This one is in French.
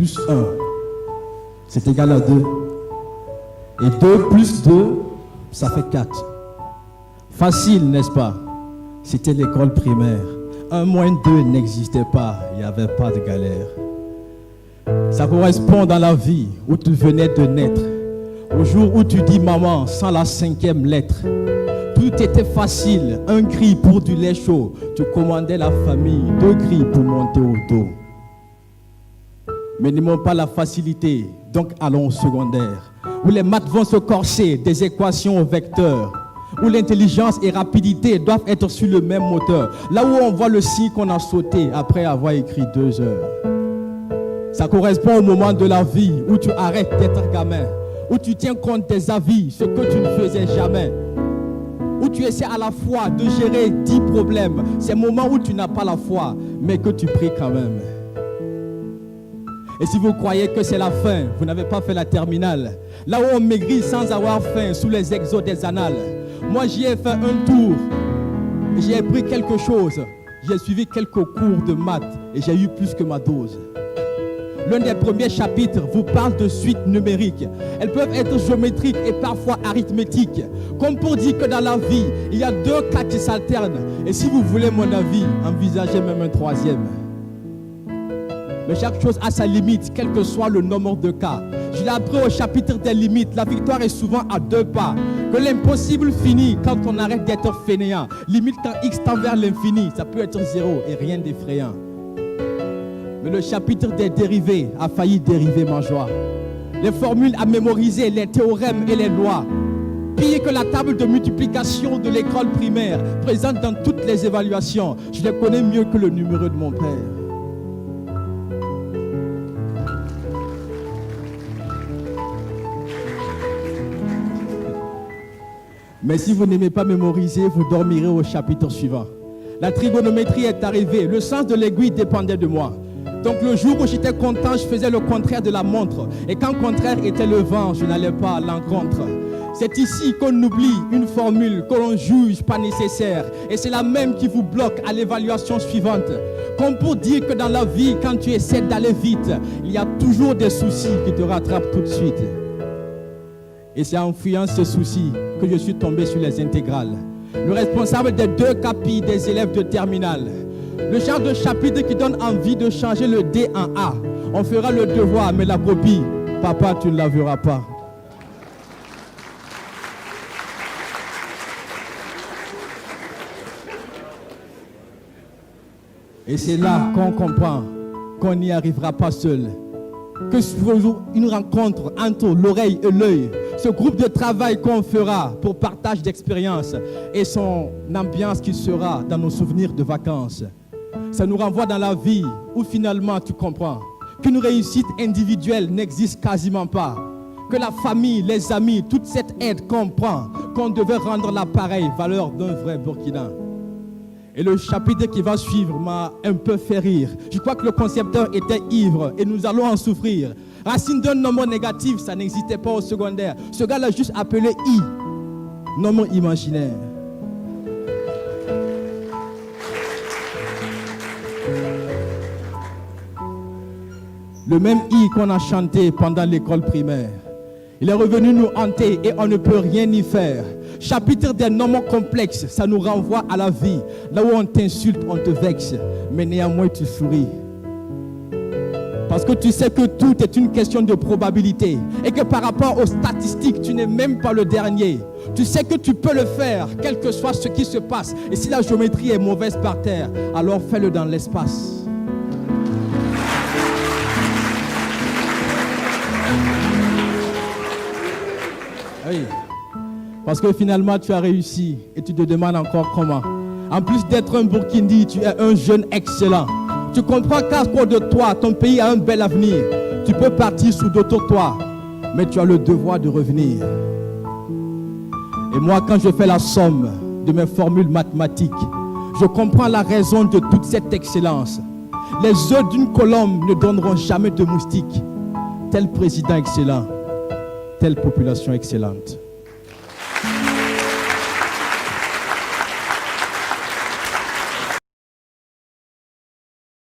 plus 1, c'est égal à 2. Et 2 plus 2, ça fait 4. Facile, n'est-ce pas? C'était l'école primaire. 1 moins 2 n'existait pas, il n'y avait pas de galère. Ça correspond dans la vie où tu venais de naître, au jour où tu dis maman sans la 5e lettre. Tout était facile, un cri pour du lait chaud. Tu commandais la famille, 2 cris pour monter au dos. Mais n'aimons pas la facilité, donc allons au secondaire, où les maths vont se corser des équations au vecteur, où l'intelligence et rapidité doivent être sur le même moteur, là où on voit le signe qu'on a sauté après avoir écrit 2 heures. Ça correspond au moment de la vie où tu arrêtes d'être gamin, où tu tiens compte des avis, ce que tu ne faisais jamais, où tu essaies à la fois de gérer 10 problèmes. C'est le moment où tu n'as pas la foi, mais que tu pries quand même. Et si vous croyez que c'est la fin, vous n'avez pas fait la terminale. Là où on maigrit sans avoir faim, sous les exos des annales. Moi, j'y ai fait un tour. J'y ai pris quelque chose. J'ai suivi quelques cours de maths et j'ai eu plus que ma dose. L'un des premiers chapitres vous parle de suites numériques. Elles peuvent être géométriques et parfois arithmétiques. Comme pour dire que dans la vie, il y a 2 cas qui s'alternent. Et si vous voulez mon avis, envisagez même un 3e. Mais chaque chose a sa limite, quel que soit le nombre de cas. Je l'ai appris au chapitre des limites. La victoire est souvent à 2 pas. Que l'impossible finit quand on arrête d'être fainéant. Limite quand X tend vers l'infini, ça peut être 0 et rien d'effrayant. Mais le chapitre des dérivés a failli dériver ma joie. Les formules à mémoriser, les théorèmes et les lois. Pire que la table de multiplication de l'école primaire, présente dans toutes les évaluations. Je les connais mieux que le numéro de mon père. Mais si vous n'aimez pas mémoriser, vous dormirez au chapitre suivant. La trigonométrie est arrivée, le sens de l'aiguille dépendait de moi. Donc le jour où j'étais content, je faisais le contraire de la montre. Et quand le contraire était le vent, je n'allais pas à l'encontre. C'est ici qu'on oublie une formule que l'on juge pas nécessaire. Et c'est la même qui vous bloque à l'évaluation suivante. Comme pour dire que dans la vie, quand tu essaies d'aller vite, il y a toujours des soucis qui te rattrapent tout de suite. Et c'est en fuyant ces soucis que je suis tombé sur les intégrales. Le responsable des 2 capis des élèves de terminale. Le genre de chapitre qui donne envie de changer le D en A. On fera le devoir, mais la copie, papa, tu ne la verras pas. Et c'est là qu'on comprend qu'on n'y arrivera pas seul. Que sur une rencontre entre l'oreille et l'œil, ce groupe de travail qu'on fera pour partage d'expérience et son ambiance qui sera dans nos souvenirs de vacances. Ça nous renvoie dans la vie où finalement tu comprends qu'une réussite individuelle n'existe quasiment pas. Que la famille, les amis, toute cette aide comprend qu'on devait rendre l'appareil valeur d'un vrai Burkina. Et le chapitre qui va suivre m'a un peu fait rire. Je crois que le concepteur était ivre et nous allons en souffrir. Racine d'un nombre négatif, ça n'existait pas au secondaire. Ce gars l'a juste appelé I, nombre imaginaire. Le même I qu'on a chanté pendant l'école primaire. Il est revenu nous hanter et on ne peut rien y faire. Chapitre des nombres complexes, ça nous renvoie à la vie. Là où on t'insulte, on te vexe, mais néanmoins tu souris. Parce que tu sais que tout est une question de probabilité et que par rapport aux statistiques, tu n'es même pas le dernier. Tu sais que tu peux le faire, quel que soit ce qui se passe. Et si la géométrie est mauvaise par terre, alors fais-le dans l'espace. Oui. Parce que finalement, tu as réussi et tu te demandes encore comment. En plus d'être un Burkindi, tu es un jeune excellent. Tu comprends qu'à cause de toi, ton pays a un bel avenir. Tu peux partir sous d'autres toits, mais tu as le devoir de revenir. Et moi, quand je fais la somme de mes formules mathématiques, je comprends la raison de toute cette excellence. Les œufs d'une colombe ne donneront jamais de moustiques. Tel président excellent, telle population excellente.